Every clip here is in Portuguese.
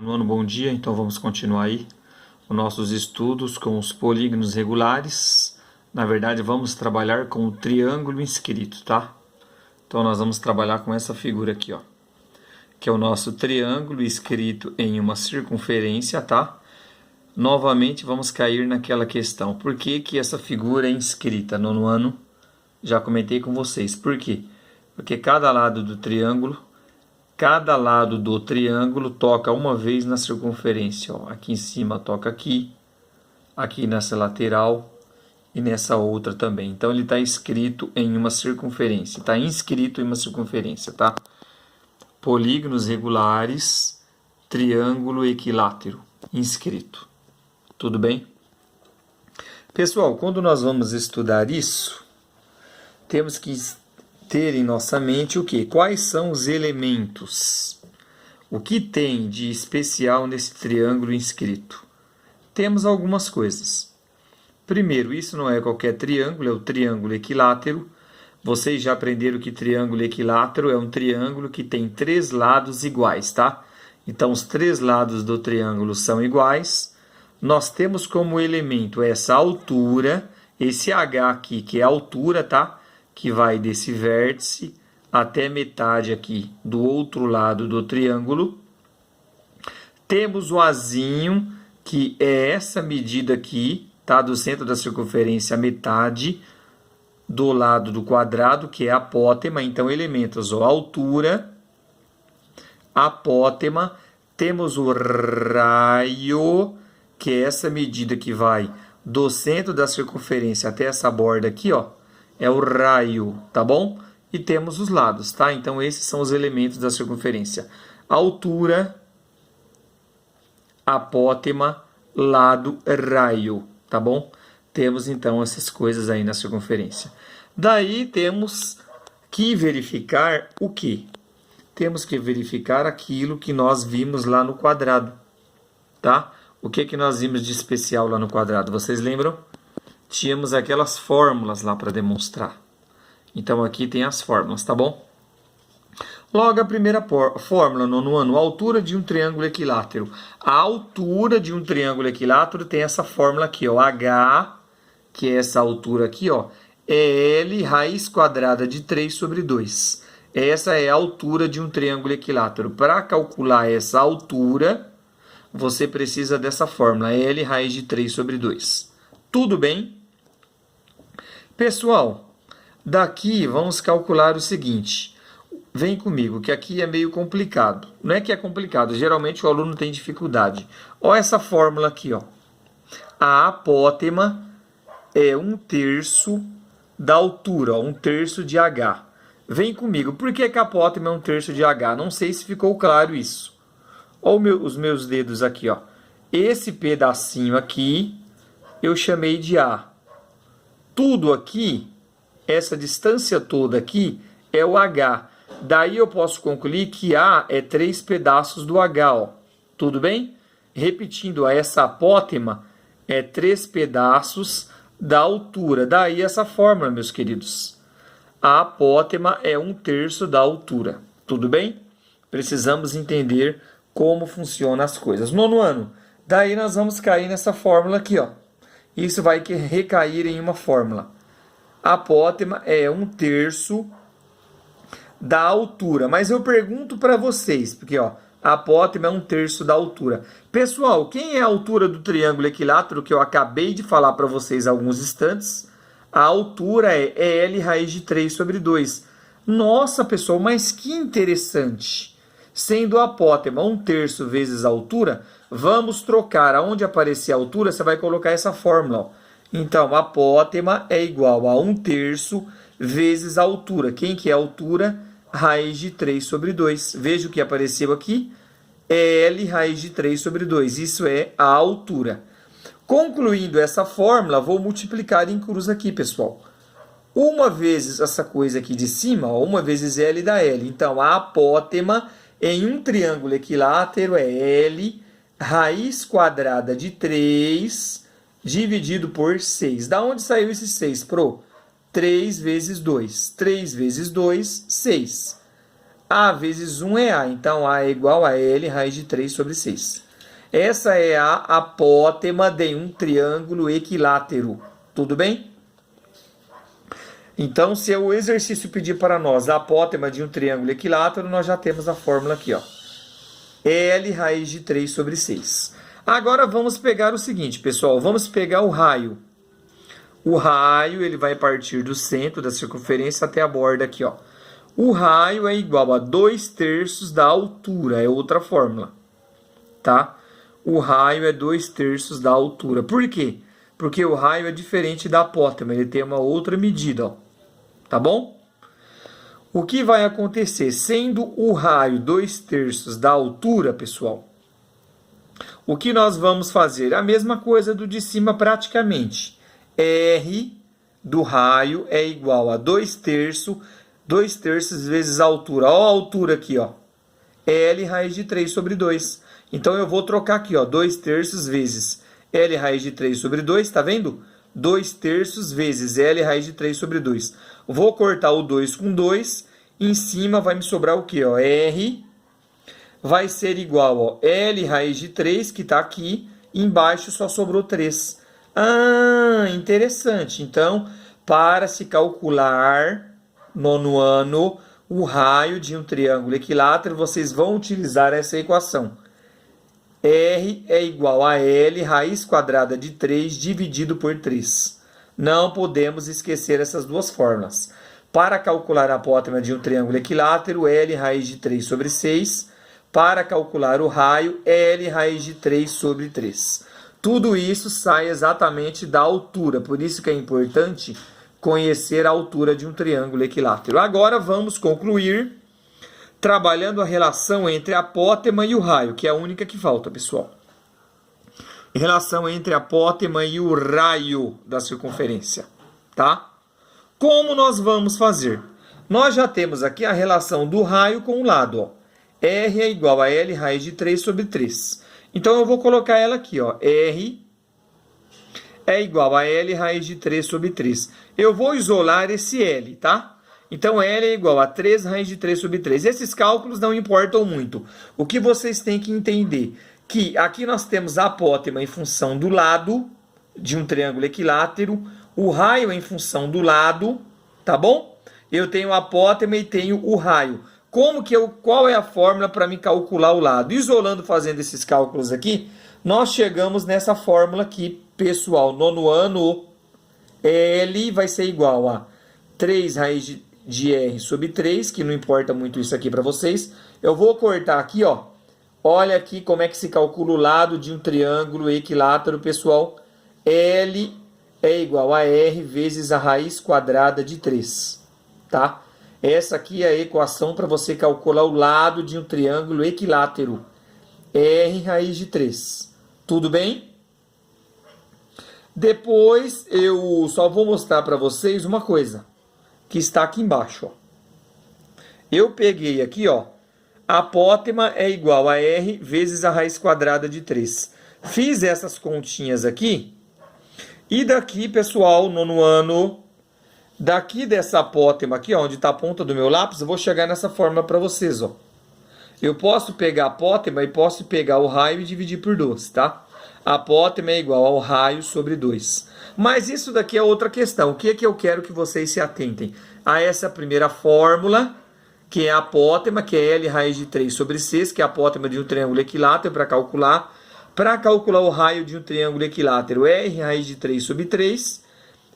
Nono, bom dia. Então vamos continuar aí os nossos estudos com os polígonos regulares. Na verdade, vamos trabalhar com o triângulo inscrito, tá? Então nós vamos trabalhar com essa figura aqui, ó, que é o nosso triângulo escrito em uma circunferência, tá? Novamente vamos cair naquela questão: por que que essa figura é inscrita? Nono ano, já comentei com vocês. Por quê? Porque cada lado do triângulo toca uma vez na circunferência, ó. Aqui em cima toca aqui nessa lateral e nessa outra também. Então ele está inscrito em uma circunferência, tá? Polígonos regulares, triângulo equilátero, inscrito. Tudo bem? Pessoal, quando nós vamos estudar isso, temos que ter em nossa mente o quê? Quais são os elementos? O que tem de especial nesse triângulo inscrito? Temos algumas coisas. Primeiro, isso não é qualquer triângulo, é o triângulo equilátero. Vocês já aprenderam que triângulo equilátero é um triângulo que tem três lados iguais, tá? Então, os três lados do triângulo são iguais. Nós temos como elemento essa altura, esse H aqui, que é a altura, tá? Que vai desse vértice até metade aqui do outro lado do triângulo. Temos o Azinho, que é essa medida aqui, tá? Do centro da circunferência a metade do lado do quadrado, que é a apótema. Então, elementos, ó, altura, apótema. Temos o raio, que é essa medida que vai do centro da circunferência até essa borda aqui, ó. É o raio, tá bom? E temos os lados, tá? Então, esses são os elementos da circunferência: altura, apótema, lado, raio, tá bom? Temos, então, essas coisas aí na circunferência. Daí, temos que verificar o quê? Temos que verificar aquilo que nós vimos lá no quadrado, tá? O que que nós vimos de especial lá no quadrado? Vocês lembram? Tínhamos aquelas fórmulas lá para demonstrar. Então, aqui tem as fórmulas, tá bom? Logo, a primeira fórmula, nono ano, a altura de um triângulo equilátero. A altura de um triângulo equilátero tem essa fórmula aqui, ó, H, que é essa altura aqui, ó, é L raiz quadrada de 3 sobre 2. Essa é a altura de um triângulo equilátero. Para calcular essa altura, você precisa dessa fórmula, L raiz de 3 sobre 2. Tudo bem? Pessoal, daqui vamos calcular o seguinte. Vem comigo, que aqui é meio complicado. Não é que é complicado, geralmente o aluno tem dificuldade. Olha essa fórmula aqui, ó. A apótema é 1/3 da altura, ó, 1/3 de H. Vem comigo, por que a apótema é 1/3 de H? Não sei se ficou claro isso. Olha os meus dedos aqui, ó. Esse pedacinho aqui eu chamei de A. Tudo aqui, essa distância toda aqui, é o H. Daí eu posso concluir que A é 3 pedaços do H, ó. Tudo bem? Repetindo, essa apótema é 3 pedaços da altura. Daí essa fórmula, meus queridos. A apótema é 1/3 da altura. Tudo bem? Precisamos entender como funcionam as coisas. Nono ano, daí nós vamos cair nessa fórmula aqui, ó. Isso vai recair em uma fórmula. A apótema é 1/3 da altura. Mas eu pergunto para vocês, porque ó, a apótema é 1/3 da altura. Pessoal, quem é a altura do triângulo equilátero que eu acabei de falar para vocês há alguns instantes? A altura é L raiz de 3 sobre 2. Nossa, pessoal, mas que interessante. Sendo a apótema 1/3 vezes a altura, vamos trocar. Aonde aparecer a altura, você vai colocar essa fórmula, ó. Então, a apótema é igual a 1/3 vezes a altura. Quem que é a altura? Raiz de 3 sobre 2. Veja o que apareceu aqui. É L raiz de 3 sobre 2. Isso é a altura. Concluindo essa fórmula, vou multiplicar em cruz aqui, pessoal. Uma vezes essa coisa aqui de cima, ó, uma vezes L dá L. Então, a apótema em um triângulo equilátero é L raiz quadrada de 3 dividido por 6. Da onde saiu esse 6, pro? 3 vezes 2. 3 vezes 2, 6. A vezes 1 é A. Então, A é igual a L raiz de 3 sobre 6. Essa é a apótema de um triângulo equilátero. Tudo bem? Então, se o exercício pedir para nós a apótema de um triângulo equilátero, nós já temos a fórmula aqui, ó. L raiz de 3 sobre 6. Agora vamos pegar o seguinte, pessoal. Vamos pegar o raio. O raio ele vai partir do centro da circunferência até a borda aqui, ó. O raio é igual a 2/3 da altura. É outra fórmula, tá? O raio é 2/3 da altura. Por quê? Porque o raio é diferente da apótema. Ele tem uma outra medida, ó. Tá bom? O que vai acontecer? Sendo o raio 2/3 da altura, pessoal, o que nós vamos fazer? A mesma coisa do de cima praticamente. R do raio é igual a 2/3 vezes a altura. Olha a altura aqui, ó. L raiz de 3 sobre 2. Então, eu vou trocar aqui, ó. 2/3 vezes L raiz de 3 sobre 2, tá vendo? 2/3 vezes L raiz de 3 sobre 2. Vou cortar o 2 com 2. Em cima vai me sobrar o quê? Ó? R vai ser igual, ó, L raiz de 3, que está aqui. Embaixo só sobrou 3. Ah, interessante. Então, para se calcular, nono ano, o raio de um triângulo equilátero, vocês vão utilizar essa equação. R é igual a L raiz quadrada de 3 dividido por 3. Não podemos esquecer essas duas fórmulas. Para calcular a apótema de um triângulo equilátero, L raiz de 3 sobre 6. Para calcular o raio, L raiz de 3 sobre 3. Tudo isso sai exatamente da altura, por isso que é importante conhecer a altura de um triângulo equilátero. Agora vamos concluir trabalhando a relação entre a apótema e o raio, que é a única que falta, pessoal. Relação entre a apótema e o raio da circunferência, tá? Como nós vamos fazer? Nós já temos aqui a relação do raio com o lado, ó. R é igual a L raiz de 3 sobre 3. Então, eu vou colocar ela aqui, ó. R é igual a L raiz de 3 sobre 3. Eu vou isolar esse L, tá? Então, L é igual a 3 raiz de 3 sobre 3. Esses cálculos não importam muito. O que vocês têm que entender? Que aqui nós temos a apótema em função do lado de um triângulo equilátero. O raio em função do lado, tá bom? Eu tenho a apótema e tenho o raio. Qual é a fórmula para me calcular o lado? Isolando, fazendo esses cálculos aqui, nós chegamos nessa fórmula aqui, pessoal. Nono ano, L vai ser igual a 3 raiz de R sobre 3, que não importa muito isso aqui para vocês. Eu vou cortar aqui, ó. Olha aqui como é que se calcula o lado de um triângulo equilátero, pessoal. L é igual a R vezes a raiz quadrada de 3, tá? Essa aqui é a equação para você calcular o lado de um triângulo equilátero. R raiz de 3. Tudo bem? Depois eu só vou mostrar para vocês uma coisa que está aqui embaixo, ó. Eu peguei aqui, ó, a apótema é igual a R vezes a raiz quadrada de 3. Fiz essas continhas aqui. E daqui, pessoal, nono ano, daqui dessa apótema aqui, ó, onde está a ponta do meu lápis, eu vou chegar nessa fórmula para vocês, ó. Eu posso pegar a apótema e posso pegar o raio e dividir por 2, tá? A apótema é igual ao raio sobre 2. Mas isso daqui é outra questão. O que é que eu quero que vocês se atentem? A essa primeira fórmula, que é a apótema, que é L raiz de 3 sobre 6, que é a apótema de um triângulo equilátero para calcular. Para calcular o raio de um triângulo equilátero, R raiz de 3 sobre 3.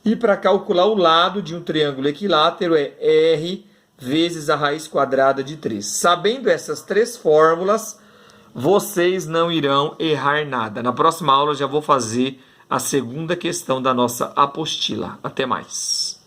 E para calcular o lado de um triângulo equilátero, é R vezes a raiz quadrada de 3. Sabendo essas três fórmulas, vocês não irão errar nada. Na próxima aula eu já vou fazer a segunda questão da nossa apostila. Até mais.